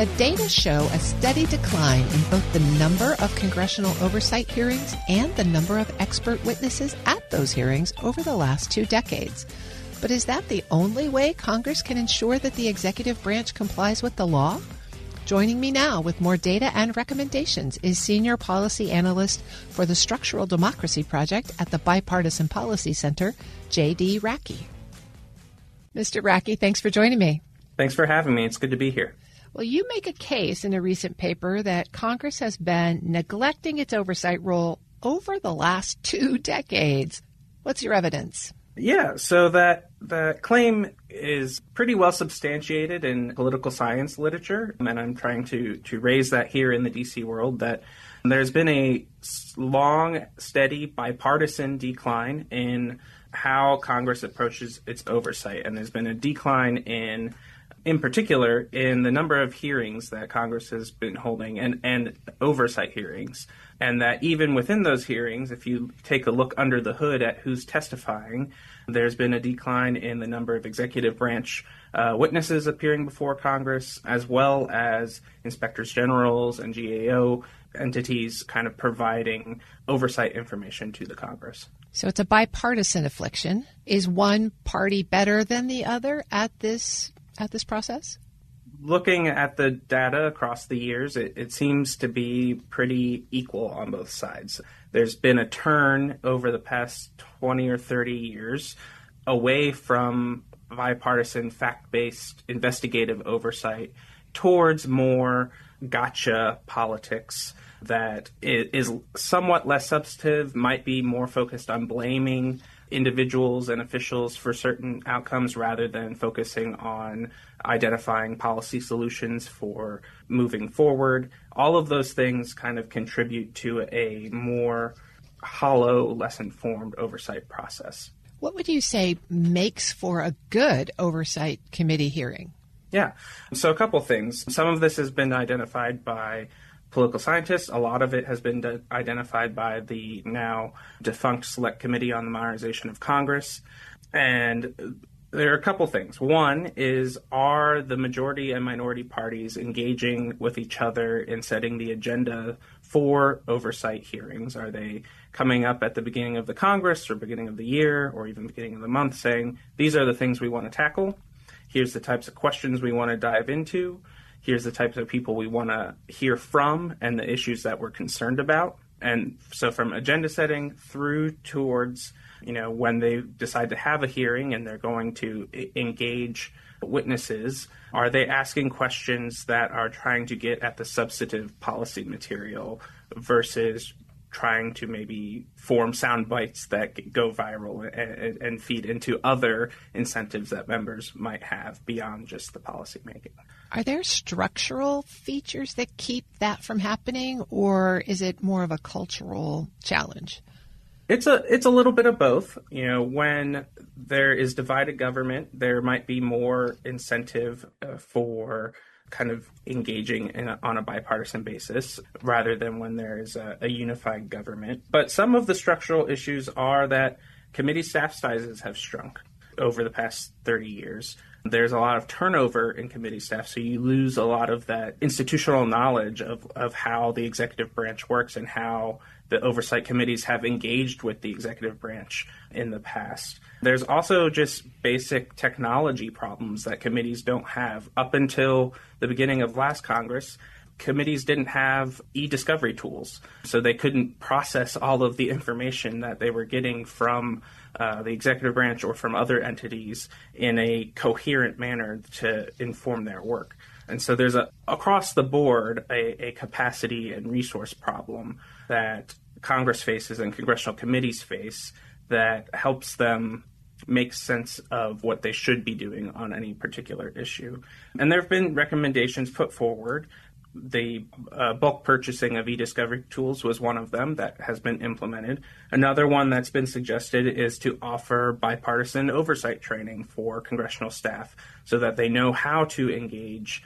The data show a steady decline in both the number of congressional oversight hearings and the number of expert witnesses at those hearings over the last 2 decades. But is that the only way Congress can ensure that the executive branch complies with the law? Joining me now with more data and recommendations is Senior Policy Analyst for the Structural Democracy Project at the Bipartisan Policy Center, J.D. Rackey. Mr. Rackey, thanks for joining me. Thanks for having me. It's good to be here. Well, you make a case in a recent paper that Congress has been neglecting its oversight role over the last 2 decades. What's your evidence? Yeah, so that claim is pretty well substantiated in political science literature, and I'm trying to raise that here in the D.C. world, that there's been a long, steady, bipartisan decline in how Congress approaches its oversight, and there's been a decline in particular, in the number of hearings that Congress has been holding and oversight hearings. And that even within those hearings, if you take a look under the hood at who's testifying, there's been a decline in the number of executive branch witnesses appearing before Congress, as well as inspectors generals and GAO entities kind of providing oversight information to the Congress. So it's a bipartisan affliction. Is one party better than the other at this process? Looking at the data across the years, it seems to be pretty equal on both sides. There's been a turn over the past 20 or 30 years away from bipartisan, fact-based investigative oversight towards more gotcha politics that is somewhat less substantive, might be more focused on blaming individuals and officials for certain outcomes rather than focusing on identifying policy solutions for moving forward. All of those things kind of contribute to a more hollow, less informed oversight process. What would you say makes for a good oversight committee hearing? Yeah, so a couple things. Some of this has been identified by political scientists. A lot of it has been identified by the now defunct Select Committee on the Modernization of Congress. And there are a couple things. One is, are the majority and minority parties engaging with each other in setting the agenda for oversight hearings? Are they coming up at the beginning of the Congress or beginning of the year or even beginning of the month saying, these are the things we want to tackle. Here's the types of questions we want to dive into. Here's the types of people we want to hear from and the issues that we're concerned about. And so from agenda setting through towards, when they decide to have a hearing and they're going to engage witnesses, are they asking questions that are trying to get at the substantive policy material versus trying to maybe form sound bites that go viral and feed into other incentives that members might have beyond just the policy making. Are there structural features that keep that from happening, or is it more of a cultural challenge? It's a little bit of both. When there is divided government, there might be more incentive for kind of engaging on a bipartisan basis rather than when there is a unified government. But some of the structural issues are that committee staff sizes have shrunk over the past 30 years. There's a lot of turnover in committee staff, so you lose a lot of that institutional knowledge of how the executive branch works and how the oversight committees have engaged with the executive branch in the past. There's also just basic technology problems that committees don't have. Up until the beginning of last Congress, committees didn't have e-discovery tools, so they couldn't process all of the information that they were getting from the executive branch or from other entities in a coherent manner to inform their work. And so there's across the board a capacity and resource problem that Congress faces and congressional committees face that helps them make sense of what they should be doing on any particular issue. And there have been recommendations put forward. The bulk purchasing of e-discovery tools was one of them that has been implemented. Another one that's been suggested is to offer bipartisan oversight training for congressional staff so that they know how to engage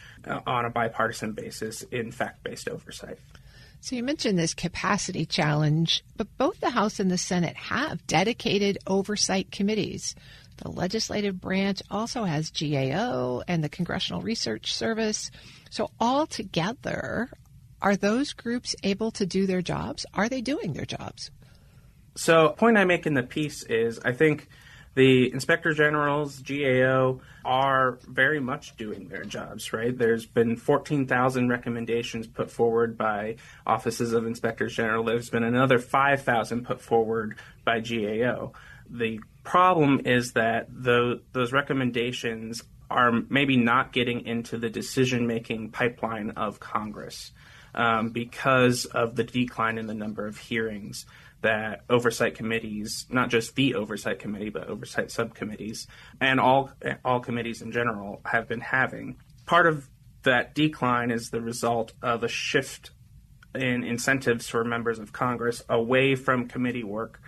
on a bipartisan basis in fact-based oversight. So you mentioned this capacity challenge, but both the House and the Senate have dedicated oversight committees. The legislative branch also has GAO and the Congressional Research Service. So all together, are those groups able to do their jobs? Are they doing their jobs? So a point I make in the piece is I think the Inspector Generals, GAO, are very much doing their jobs, right? There's been 14,000 recommendations put forward by offices of Inspectors General. There's been another 5,000 put forward by GAO. The problem is that those recommendations are maybe not getting into the decision-making pipeline of Congress because of the decline in the number of hearings that oversight committees, not just the oversight committee, but oversight subcommittees, and all committees in general have been having. Part of that decline is the result of a shift in incentives for members of Congress away from committee work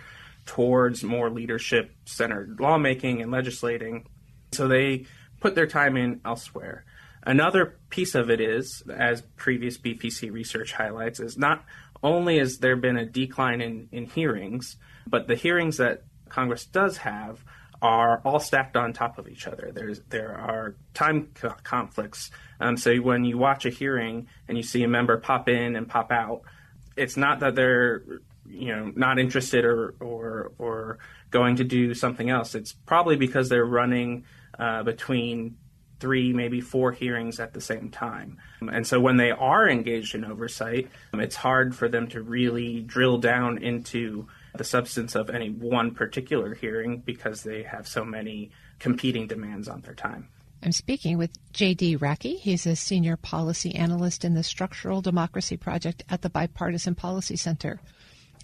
towards more leadership-centered lawmaking and legislating. So they put their time in elsewhere. Another piece of it is, as previous BPC research highlights, is not only has there been a decline in hearings, but the hearings that Congress does have are all stacked on top of each other. There are time conflicts. So when you watch a hearing and you see a member pop in and pop out, it's not that they're not interested or going to do something else. It's probably because they're running between 3, maybe 4 hearings at the same time. And so when they are engaged in oversight, it's hard for them to really drill down into the substance of any one particular hearing because they have so many competing demands on their time. I'm speaking with J.D. Racky. He's a senior policy analyst in the Structural Democracy Project at the Bipartisan Policy Center.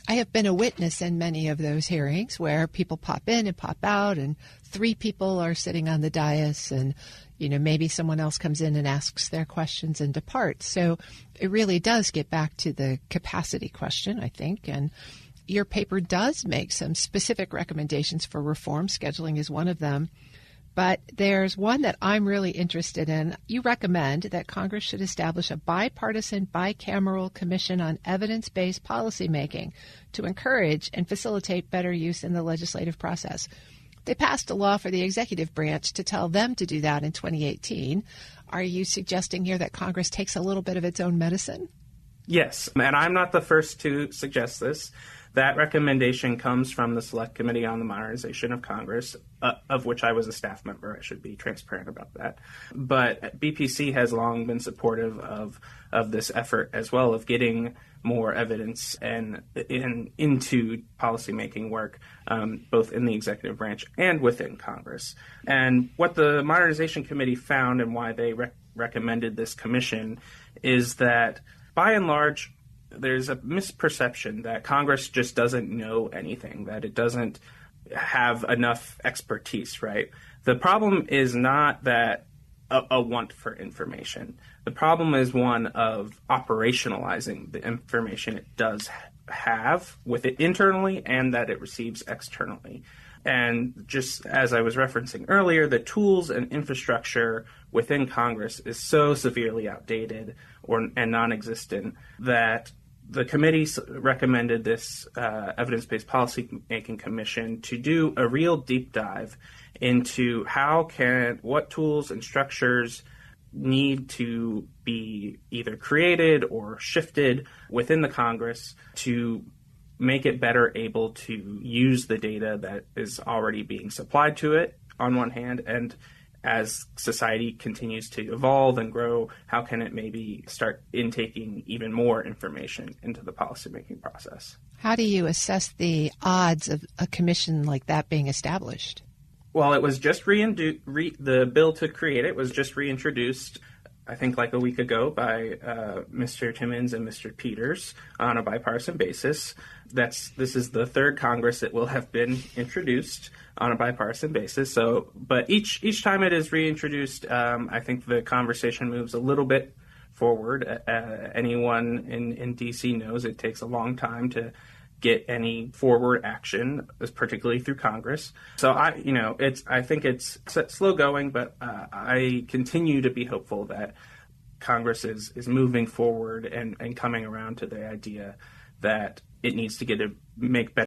I have been a witness in many of those hearings where people pop in and pop out and 3 people are sitting on the dais and, maybe someone else comes in and asks their questions and departs. So it really does get back to the capacity question, I think. And your paper does make some specific recommendations for reform. Scheduling is one of them. But there's one that I'm really interested in. You recommend that Congress should establish a bipartisan, bicameral commission on evidence-based policymaking to encourage and facilitate better use in the legislative process. They passed a law for the executive branch to tell them to do that in 2018. Are you suggesting here that Congress takes a little bit of its own medicine? Yes, and I'm not the first to suggest this. That recommendation comes from the Select Committee on the Modernization of Congress, of which I was a staff member. I should be transparent about that. But BPC has long been supportive of this effort as well, of getting more evidence and into policymaking work, both in the executive branch and within Congress. And what the Modernization Committee found and why they recommended this commission is that, by and large, there's a misperception that Congress just doesn't know anything, that it doesn't have enough expertise, right? The problem is not that a want for information. The problem is one of operationalizing the information it does have with it internally and that it receives externally. And just as I was referencing earlier, the tools and infrastructure within Congress is so severely outdated and non-existent that the committee recommended this evidence-based policy-making commission to do a real deep dive into what tools and structures need to be either created or shifted within the Congress to make it better able to use the data that is already being supplied to it on one hand, and as society continues to evolve and grow, how can it maybe start intaking even more information into the policymaking process? How do you assess the odds of a commission like that being established? Well, it was just the bill to create it was just reintroduced, I think, like a week ago by Mr. Timmons and Mr. Peters on a bipartisan basis. This is the third Congress it will have been introduced on a bipartisan basis. So, but each time it is reintroduced, I think the conversation moves a little bit forward. Anyone in D.C. knows it takes a long time to get any forward action, particularly through Congress. So I think it's slow going, but I continue to be hopeful that Congress is moving forward and coming around to the idea that it needs to make better